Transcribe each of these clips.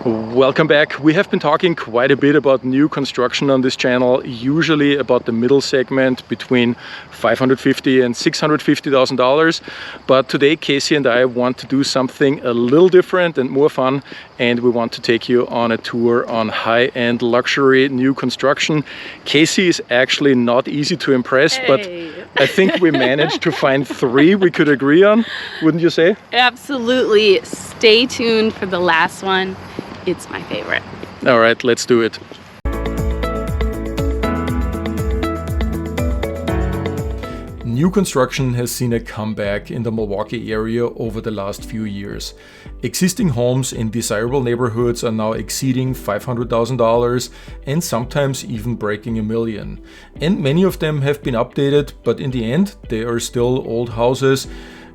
Welcome back. We have been talking quite a bit about new construction on this channel, usually about the middle segment between $550,000 and $650,000. But today Casey and I want to do something a little different and more fun, and we want to take you on a tour on high-end luxury new construction. Casey is actually not easy to impress, but I think we managed to find three we could agree on, wouldn't you say? Absolutely. Stay tuned for the last one. It's my favorite. All right, let's do it. New construction has seen a comeback in the Milwaukee area over the last few years. Existing homes in desirable neighborhoods are now exceeding $500,000 and sometimes even breaking $1 million. And many of them have been updated, but in the end, they are still old houses.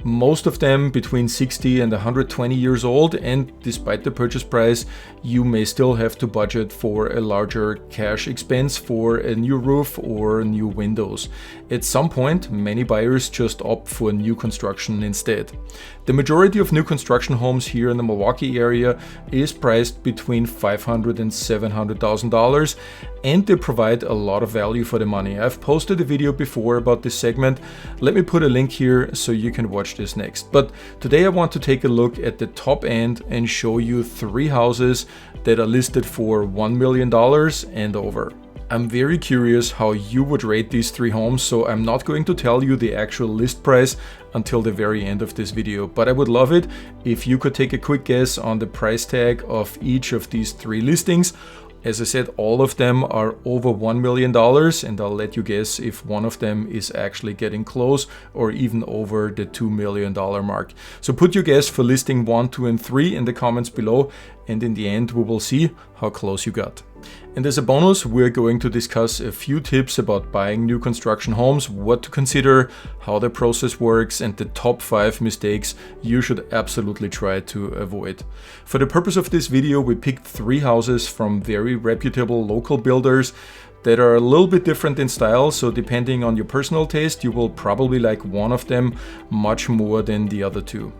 Most of them between 60 and 120 years old, and despite the purchase price, you may still have to budget for a larger cash expense for a new roof or new windows. At some point, many buyers just opt for new construction instead. The majority of new construction homes here in the Milwaukee area is priced between $500,000 and $700,000, and they provide a lot of value for the money. I've posted a video before about this segment. Let me put a link here so you can watch this next. But today I want to take a look at the top end and show you three houses that are listed for $1 million and over. I'm very curious how you would rate these three homes, so I'm not going to tell you the actual list price until the very end of this video, but I would love it if you could take a quick guess on the price tag of each of these three listings. As I said, all of them are over $1 million, and I'll let you guess if one of them is actually getting close or even over the $2 million mark. So put your guess for listing 1, 2, and 3 in the comments below, and in the end we will see how close you got. And as a bonus, we're going to discuss a few tips about buying new construction homes, what to consider, how the process works, and the top 5 mistakes you should absolutely try to avoid. For the purpose of this video, we picked 3 houses from very reputable local builders that are a little bit different in style, so depending on your personal taste, you will probably like one of them much more than the other 2.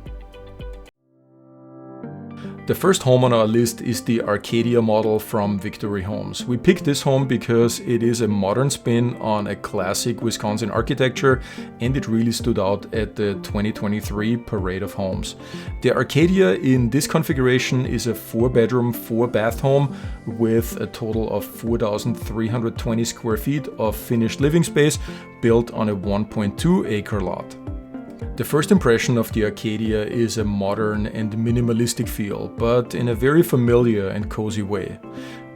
The first home on our list is the Arcadia model from Victory Homes. We picked this home because it is a modern spin on a classic Wisconsin architecture, and it really stood out at the 2023 Parade of Homes. The Arcadia in this configuration is a 4-bedroom, 4-bath home with a total of 4,320 square feet of finished living space built on a 1.2-acre lot. The first impression of the Arcadia is a modern and minimalistic feel, but in a very familiar and cozy way.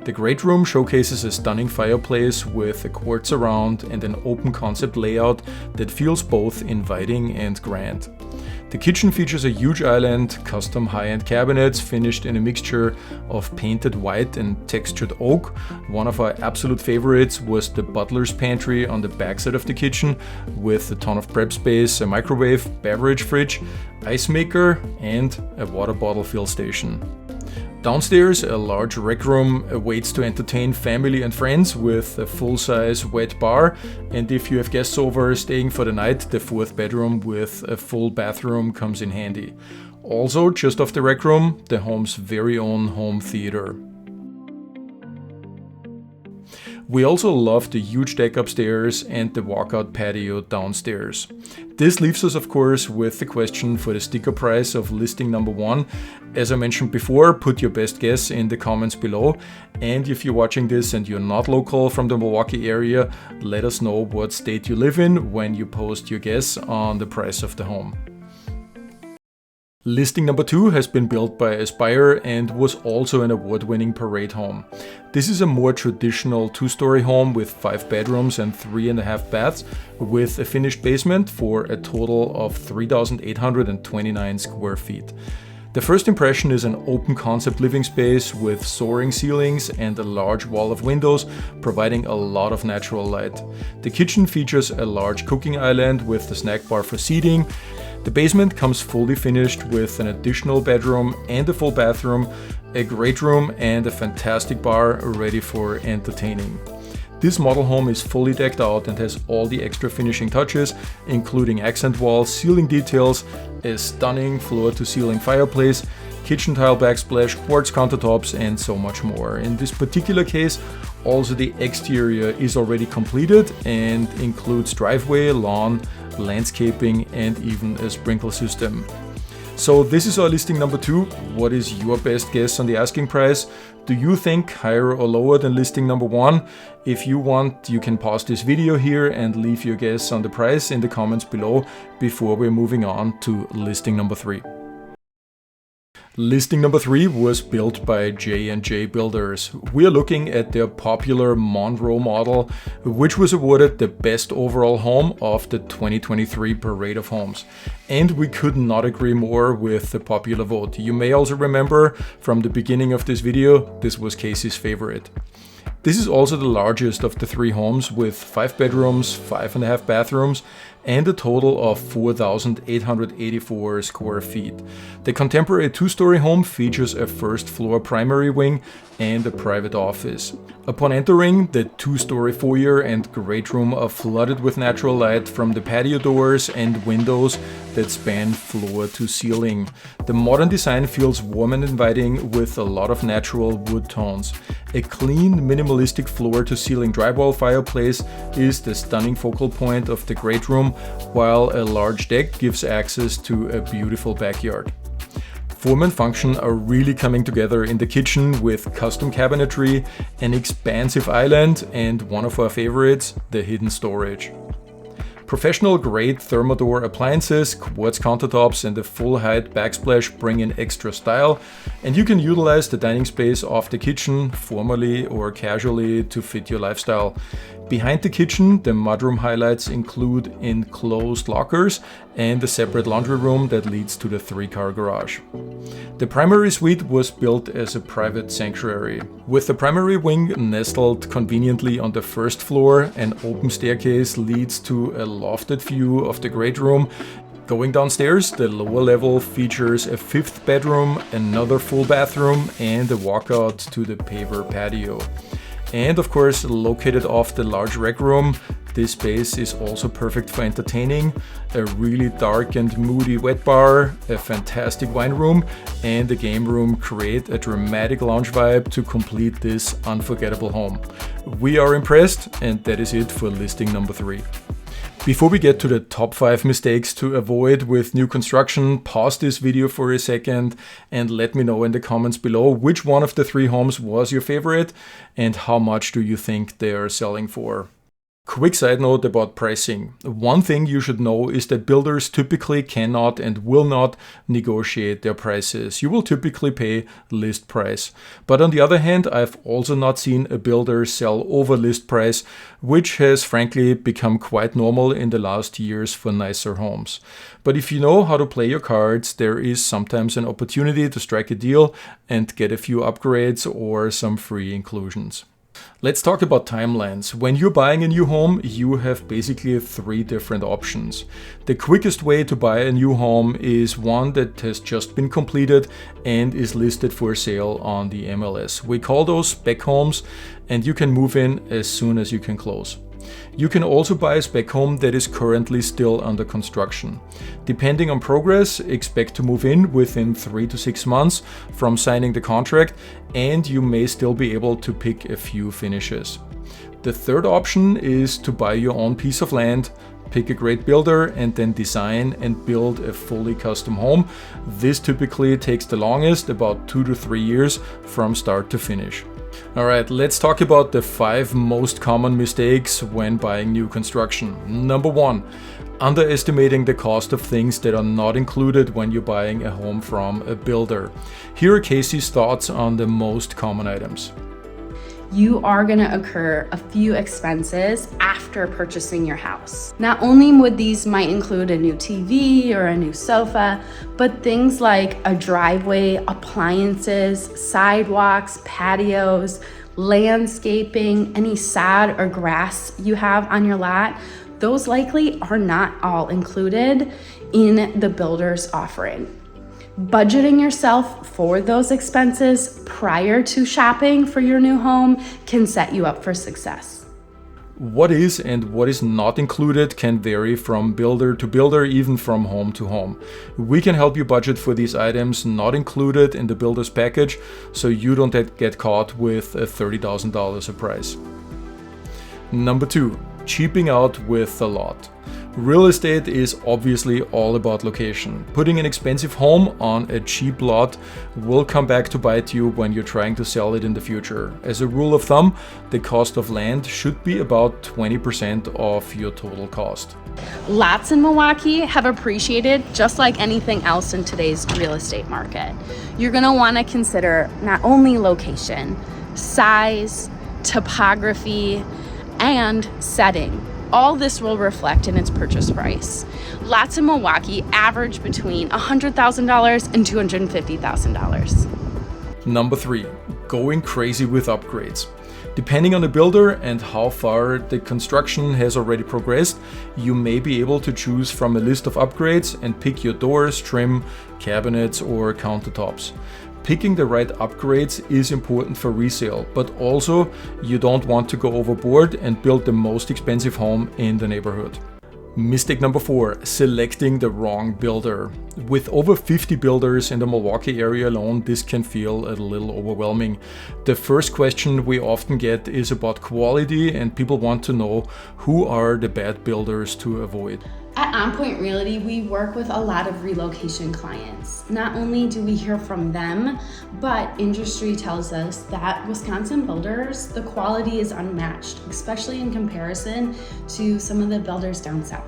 The great room showcases a stunning fireplace with a quartz surround and an open concept layout that feels both inviting and grand. The kitchen features a huge island, custom high-end cabinets finished in a mixture of painted white and textured oak. One of our absolute favorites was the butler's pantry on the backside of the kitchen with a ton of prep space, a microwave, beverage fridge, ice maker, and a water bottle fill station. Downstairs, a large rec room awaits to entertain family and friends with a full-size wet bar, and if you have guests over staying for the night, the 4th bedroom with a full bathroom comes in handy. Also, just off the rec room, the home's very own home theater. We also love the huge deck upstairs and the walkout patio downstairs. This leaves us, of course, with the question for the sticker price of listing number 1. As I mentioned before, put your best guess in the comments below. And if you're watching this and you're not local from the Milwaukee area, let us know what state you live in when you post your guess on the price of the home. Listing number 2 has been built by Aspire and was also an award-winning Parade home. This is a more traditional 2-story home with 5 bedrooms and 3.5 baths with a finished basement for a total of 3,829 square feet. The first impression is an open concept living space with soaring ceilings and a large wall of windows, providing a lot of natural light. The kitchen features a large cooking island with a snack bar for seating. The basement comes fully finished with an additional bedroom and a full bathroom, a great room, and a fantastic bar ready for entertaining. This model home is fully decked out and has all the extra finishing touches, including accent walls, ceiling details, a stunning floor-to-ceiling fireplace, kitchen tile backsplash, quartz countertops, and so much more. In this particular case, also the exterior is already completed and includes driveway, lawn, landscaping, and even a sprinkler system. So this is our listing number 2. What is your best guess on the asking price? Do you think higher or lower than listing number 1? If you want, you can pause this video here and leave your guess on the price in the comments below before we're moving on to listing number 3. Listing number 3 was built by J&J Builders. We are looking at their popular Monroe model, which was awarded the best overall home of the 2023 Parade of Homes. And we could not agree more with the popular vote. You may also remember from the beginning of this video, this was Casey's favorite. This is also the largest of the 3 homes with 5 bedrooms, 5.5 bathrooms, and a total of 4,884 square feet. The contemporary 2-story home features a first floor primary wing and a private office. Upon entering, the 2-story foyer and great room are flooded with natural light from the patio doors and windows that span floor to ceiling. The modern design feels warm and inviting with a lot of natural wood tones. A clean, minimalistic floor-to-ceiling drywall fireplace is the stunning focal point of the great room, while a large deck gives access to a beautiful backyard. Form and function are really coming together in the kitchen with custom cabinetry, an expansive island, and one of our favorites, the hidden storage. Professional grade Thermador appliances, quartz countertops, and a full height backsplash bring in extra style, and you can utilize the dining space of the kitchen formally or casually to fit your lifestyle. Behind the kitchen, the mudroom highlights include enclosed lockers and a separate laundry room that leads to the 3-car garage. The primary suite was built as a private sanctuary. With the primary wing nestled conveniently on the first floor, an open staircase leads to a lofted view of the great room. Going downstairs, the lower level features a 5th bedroom, another full bathroom, and a walkout to the paver patio. And of course, located off the large rec room, this space is also perfect for entertaining. A really dark and moody wet bar, a fantastic wine room, and a game room create a dramatic lounge vibe to complete this unforgettable home. We are impressed, and that is it for listing number 3. Before we get to the top 5 mistakes to avoid with new construction, pause this video for a second and let me know in the comments below which one of the 3 homes was your favorite and how much do you think they are selling for. Quick side note about pricing. One thing you should know is that builders typically cannot and will not negotiate their prices. You will typically pay list price. But on the other hand, I've also not seen a builder sell over list price, which has frankly become quite normal in the last years for nicer homes. But if you know how to play your cards, there is sometimes an opportunity to strike a deal and get a few upgrades or some free inclusions. Let's talk about timelines. When you're buying a new home, you have basically 3 different options. The quickest way to buy a new home is one that has just been completed and is listed for sale on the MLS. We call those spec homes, and you can move in as soon as you can close. You can also buy a spec home that is currently still under construction. Depending on progress, expect to move in within 3 to 6 months from signing the contract, and you may still be able to pick a few finishes. The third option is to buy your own piece of land, pick a great builder, and then design and build a fully custom home. This typically takes the longest, about 2 to 3 years from start to finish. Alright, let's talk about the 5 most common mistakes when buying new construction. Number 1, underestimating the cost of things that are not included when you're buying a home from a builder. Here are Casey's thoughts on the most common items. You are going to incur a few expenses after purchasing your house. Not only would these might include a new TV or a new sofa, but things like a driveway, appliances, sidewalks, patios, landscaping, any sod or grass you have on your lot, those likely are not all included in the builder's offering. Budgeting yourself for those expenses prior to shopping for your new home can set you up for success. What is and what is not included can vary from builder to builder, even from home to home. We can help you budget for these items not included in the builder's package, so you don't get caught with a $30,000 a price. Number 2, cheaping out with a lot. Real estate is obviously all about location. Putting an expensive home on a cheap lot will come back to bite you when you're trying to sell it in the future. As a rule of thumb, the cost of land should be about 20% of your total cost. Lots in Milwaukee have appreciated just like anything else in today's real estate market. You're going to want to consider not only location, size, topography, and setting. All this will reflect in its purchase price. Lots in Milwaukee average between $100,000 and $250,000. Number 3, going crazy with upgrades. Depending on the builder and how far the construction has already progressed, you may be able to choose from a list of upgrades and pick your doors, trim, cabinets, or countertops. Picking the right upgrades is important for resale, but also you don't want to go overboard and build the most expensive home in the neighborhood. Mistake number 4, selecting the wrong builder. With over 50 builders in the Milwaukee area alone, this can feel a little overwhelming. The first question we often get is about quality, and people want to know who are the bad builders to avoid. At On Point Realty, we work with a lot of relocation clients. Not only do we hear from them, but industry tells us that Wisconsin builders, the quality is unmatched, especially in comparison to some of the builders down south.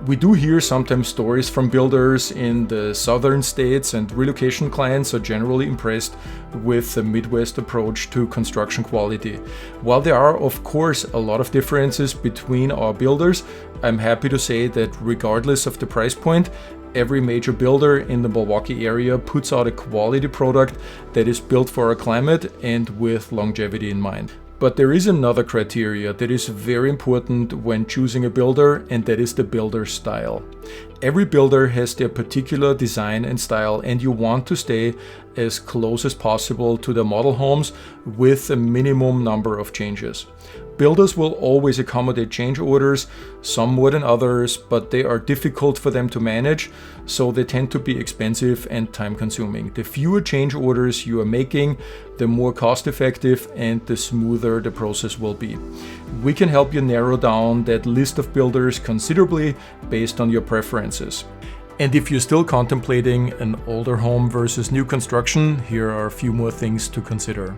We do hear sometimes stories from builders in the southern states, and relocation clients are generally impressed with the Midwest approach to construction quality. While there are, of course, a lot of differences between our builders, I'm happy to say that regardless of the price point, every major builder in the Milwaukee area puts out a quality product that is built for our climate and with longevity in mind. But there is another criteria that is very important when choosing a builder, and that is the builder style. Every builder has their particular design and style, and you want to stay as close as possible to the model homes with a minimum number of changes. Builders will always accommodate change orders, some more than others, but they are difficult for them to manage, so they tend to be expensive and time-consuming. The fewer change orders you are making, the more cost-effective and the smoother the process will be. We can help you narrow down that list of builders considerably based on your preferences. And if you're still contemplating an older home versus new construction, here are a few more things to consider.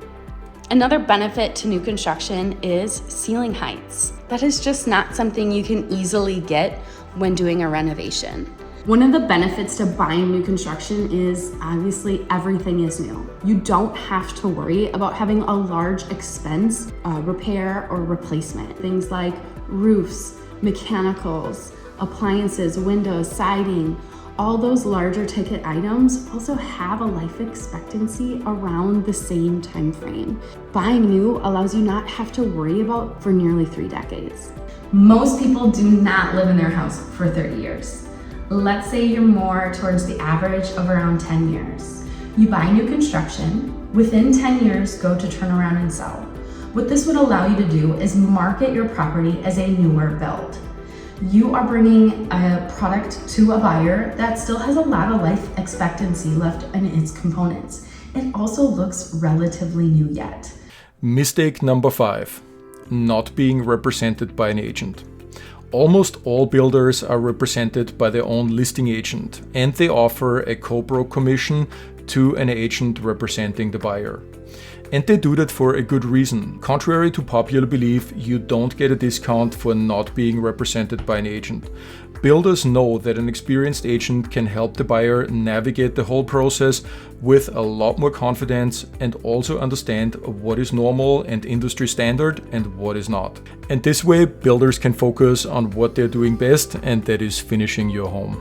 Another benefit to new construction is ceiling heights. That is just not something you can easily get when doing a renovation. One of the benefits to buying new construction is obviously everything is new. You don't have to worry about having a large expense, repair or replacement. Things like roofs, mechanicals, appliances, windows, siding, all those larger ticket items also have a life expectancy around the same time frame. Buying new allows you not have to worry about for nearly 3 decades. Most people do not live in their house for 30 years. Let's say you're more towards the average of around 10 years. You buy new construction, within 10 years go to turn around and sell. What this would allow you to do is market your property as a newer build. You are bringing a product to a buyer that still has a lot of life expectancy left in its components. It also looks relatively new yet. Mistake number 5, not being represented by an agent. Almost all builders are represented by their own listing agent, and they offer a co-broke commission to an agent representing the buyer. And they do that for a good reason. Contrary to popular belief, you don't get a discount for not being represented by an agent. Builders know that an experienced agent can help the buyer navigate the whole process with a lot more confidence, and also understand what is normal and industry standard and what is not. And this way, builders can focus on what they're doing best, and that is finishing your home.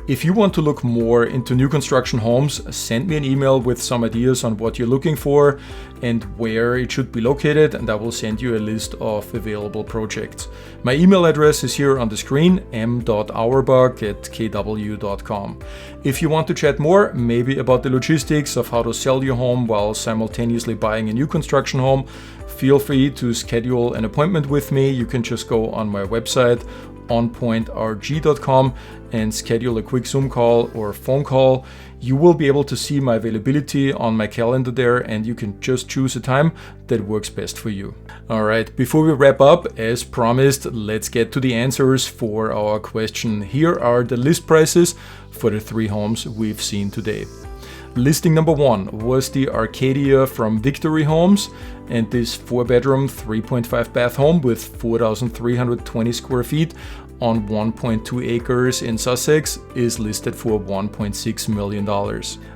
If you want to look more into new construction homes, send me an email with some ideas on what you're looking for and where it should be located, and I will send you a list of available projects. My email address is here on the screen, m.auerbach@kw.com. If you want to chat more, maybe about the logistics of how to sell your home while simultaneously buying a new construction home, feel free to schedule an appointment with me. You can just go on my website, onpointrg.com, and schedule a quick Zoom call or phone call. You will be able to see my availability on my calendar there, and you can just choose a time that works best for you. All right, before we wrap up, as promised, let's get to the answers for our question. Here are the list prices for the 3 homes we've seen today. Listing number 1 was the Arcadia from Victory Homes, and this 4-bedroom, 3.5 bath home with 4,320 square feet on 1.2 acres in Sussex is listed for $1.6 million.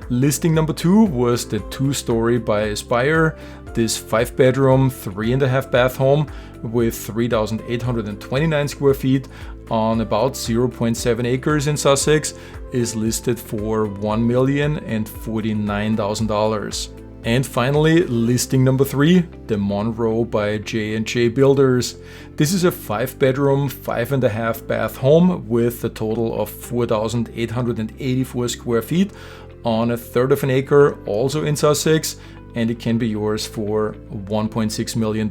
Listing number 2 was the 2-story by Aspire. This 5-bedroom, 3.5 bath home with 3,829 square feet on about 0.7 acres in Sussex is listed for $1,049,000. And finally, listing number 3, the Monroe by J&J Builders. This is a 5-bedroom, 5.5 bath home with a total of 4,884 square feet on 1/3 of an acre, also in Sussex, and it can be yours for $1.6 million.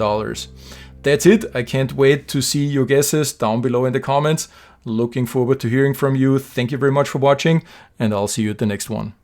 That's it. I can't wait to see your guesses down below in the comments. Looking forward to hearing from you. Thank you very much for watching, and I'll see you at the next one.